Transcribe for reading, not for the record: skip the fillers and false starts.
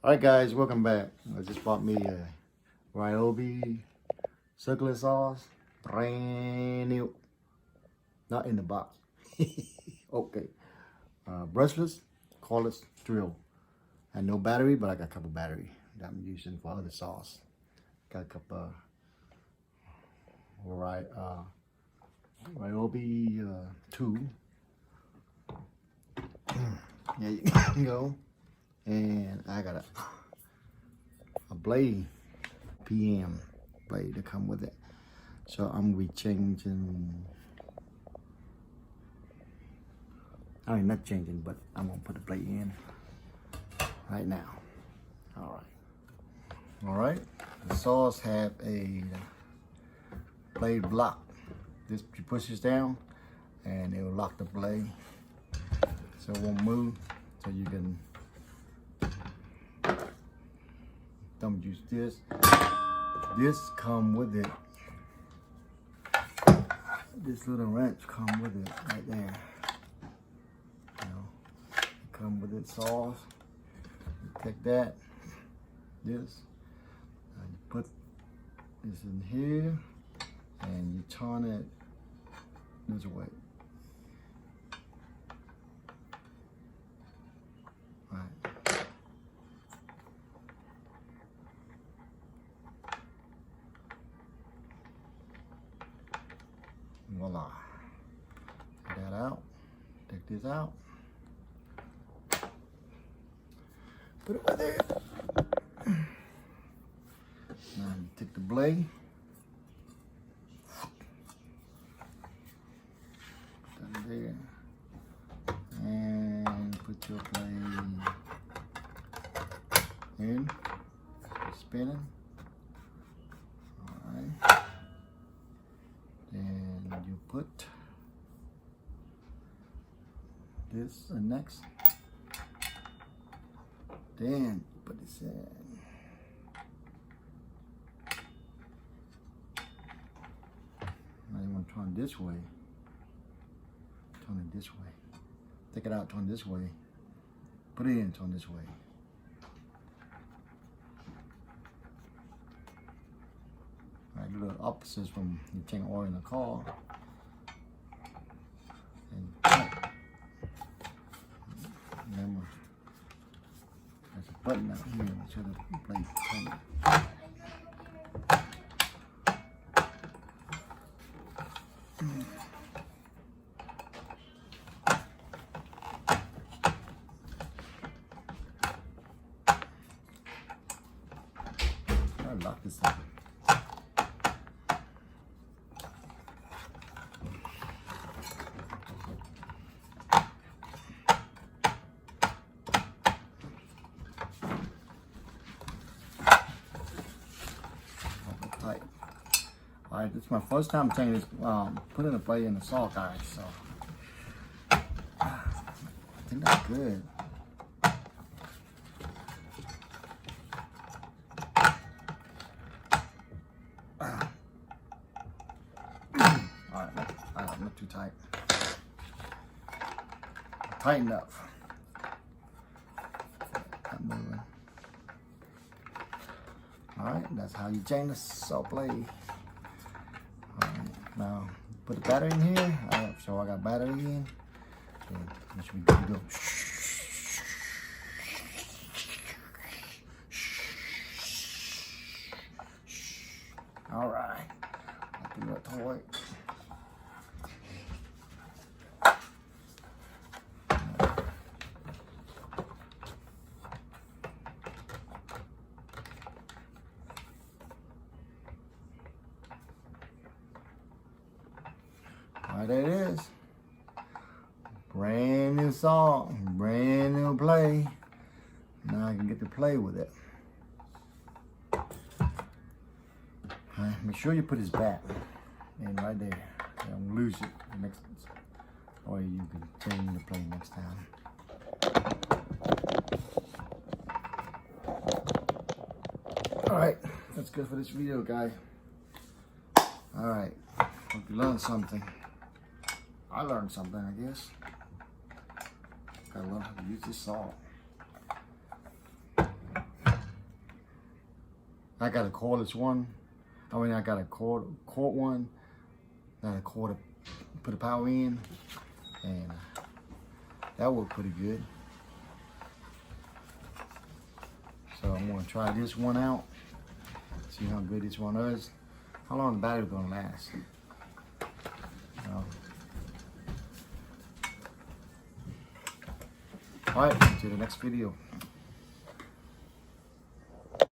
Alright guys, welcome back. I just bought me a Ryobi circular saws. Brand new. Not in the box. Okay. Brushless, cordless drill. And no battery, but I got a couple battery that I'm using for other saws. Got a couple Ryobi 2. There you go. And I got a blade, PM blade to come with it. So I'm gonna be changing. I mean, not changing, but I'm gonna put the blade in right now. All right. The saws have a blade block. This you push this down, and it will lock the blade, so it won't move. So you can. Don't use this. This come with it. This little wrench come with it right there. You know, it come with it saws. You take that. This. You put this in here, and you turn it this way. Voila. Take that out. Take this out. Put it right there. Now you take the blade. Put that there. And put your blade in. Spinning. Alright. And you put this next. Then put this in. Now you want to turn this way. Turn it this way. Take it out, turn this way. Put it in, turn this way. Right, little opposites from you change oil in the car. And remember, there's a button out here so the blade turn. I'll lock this up. Alright, this is my first time changing this, putting a blade in the saw, guys, so I think that's good. Alright, not too tight. Tight enough. Not moving. Alright, that's how you change the saw blade. Now, put the battery in here. So I got battery in. So this should be good to go. All right. I'll do that toy. Alright, there it is. Brand new saw, brand new blade. Now I can get to play with it. Alright, make sure you put his back in right there. Don't lose it next, or you can change the blade next time. Alright, that's good for this video, guys. Alright, hope you learned something. I learned something, I guess. Gotta learn how to use this saw. I got a cordless one. I mean, I got a cord one. Got a cord to put the power in, and that worked pretty good. So I'm gonna try this one out. See how good this one is. How long the battery's gonna last. All right, to the next video.